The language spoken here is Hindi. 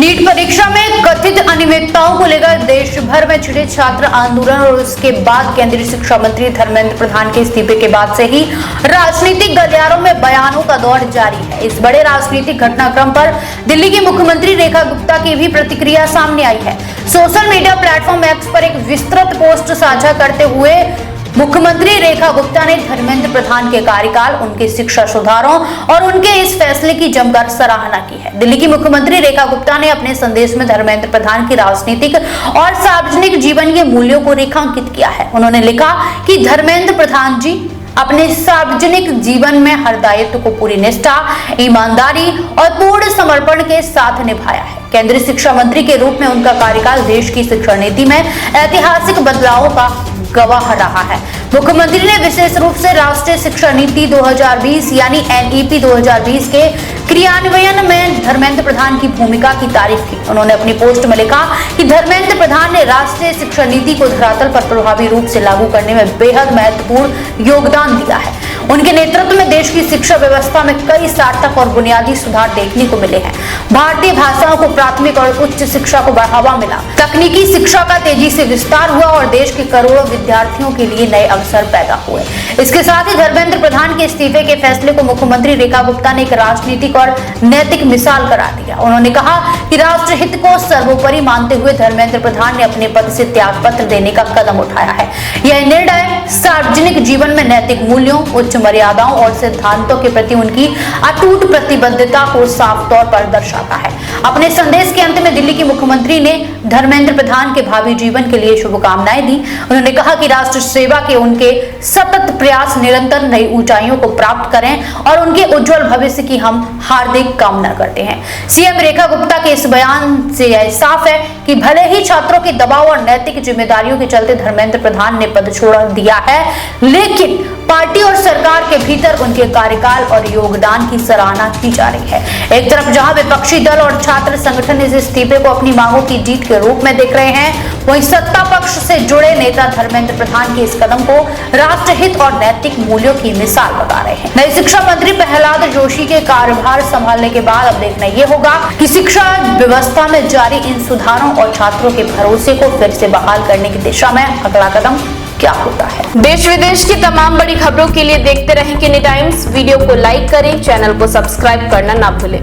नीट परीक्षा में कथित अनियमितताओं को लेकर देश भर में छिड़े छात्र आंदोलन और उसके बाद केंद्रीय शिक्षा मंत्री धर्मेंद्र प्रधान के इस्तीफे के बाद से ही राजनीतिक गलियारों में बयानों का दौर जारी है। इस बड़े राजनीतिक घटनाक्रम पर दिल्ली की मुख्यमंत्री रेखा गुप्ता की भी प्रतिक्रिया सामने आई है। सोशल मीडिया प्लेटफॉर्म एक्स पर एक विस्तृत पोस्ट साझा करते हुए मुख्यमंत्री रेखा गुप्ता ने धर्मेंद्र प्रधान के कार्यकाल, उनके शिक्षा सुधारों और उनके इस फैसले की जमकर सराहना की है। दिल्ली की मुख्यमंत्री रेखा गुप्ता ने अपने संदेश में धर्मेंद्र प्रधान की राजनीतिक और सार्वजनिक जीवन के मूल्यों को रेखांकित किया है। उन्होंने लिखा कि धर्मेंद्र प्रधान जी अपने सार्वजनिक जीवन में हर दायित्व को पूरी निष्ठा, ईमानदारी और पूर्ण समर्पण के साथ निभाया है। केंद्रीय शिक्षा मंत्री के रूप में उनका कार्यकाल देश की शिक्षा नीति में ऐतिहासिक बदलावों का गवाह रहा है। मुख्यमंत्री ने विशेष रूप से राष्ट्रीय शिक्षा नीति 2020 यानी NEP 2020 के क्रियान्वयन में धर्मेंद्र प्रधान की भूमिका की तारीफ की। उन्होंने अपनी पोस्ट में लिखा कि धर्मेंद्र प्रधान ने राष्ट्रीय शिक्षा नीति को धरातल पर प्रभावी रूप से लागू करने में बेहद महत्वपूर्ण योगदान दिया है। उनके नेतृत्व में देश की शिक्षा व्यवस्था में कई सार्थक और बुनियादी सुधार देखने को मिले हैं। भारतीय भाषाओं को प्राथमिक और उच्च शिक्षा को बढ़ावा मिला, तकनीकी शिक्षा का तेजी से विस्तार हुआ और देश के करोड़ों विद्यार्थियों के लिए नए अवसर पैदा हुए। इसके साथ ही धर्मेंद्र प्रधान के इस्तीफे के फैसले को मुख्यमंत्री रेखा गुप्ता ने एक राजनीतिक और नैतिक मिसाल करार दिया। उन्होंने कहा कि राष्ट्र हित को सर्वोपरि मानते हुए धर्मेंद्र प्रधान ने अपने पद से त्याग पत्र देने का कदम उठाया है। यह निर्णय सार्वजनिक जीवन में नैतिक मूल्यों, उच्च मर्यादाओं और सिद्धांतों के प्रति उनकी अटूट प्रतिबद्धता को साफ तौर पर दर्शाता है। अपने संदेश के अंत में दिल्ली की मुख्यमंत्री ने धर्मेंद्र प्रधान के भावी जीवन के लिए शुभकामनाएं दी। उन्होंने कहा कि राष्ट्र सेवा के उनके सतत प्रयास निरंतर नई ऊंचाइयों को प्राप्त करें और उनके उज्जवल भविष्य की हम हार्दिक कामना करते हैं। सीएम रेखा गुप्ता के इस बयान से यह साफ है कि भले ही छात्रों के दबाव और नैतिक जिम्मेदारियों के चलते धर्मेंद्र प्रधान ने पद छोड़ दिया है, लेकिन पार्टी और सरकार के भीतर उनके कार्यकाल और योगदान की सराहना की जा रही है। एक तरफ जहां विपक्षी दल और छात्र संगठन इस इस्तीफे को अपनी मांगों की जीत के रूप में देख रहे हैं, वहीं सत्ता पक्ष से जुड़े नेता धर्मेंद्र प्रधान के इस कदम को राष्ट्रहित और नैतिक मूल्यों की मिसाल बता रहे हैं। नए शिक्षा मंत्री प्रहलाद जोशी के कार्यभार संभालने के बाद अब देखना यह होगा कि शिक्षा व्यवस्था में जारी इन सुधारों और छात्रों के भरोसे को फिर से बहाल करने की दिशा में अगला कदम क्या होता है। देश विदेश की तमाम बड़ी खबरों के लिए देखते रहें किनी टाइम्स। वीडियो को लाइक करें, चैनल को सब्सक्राइब करना ना भूलें।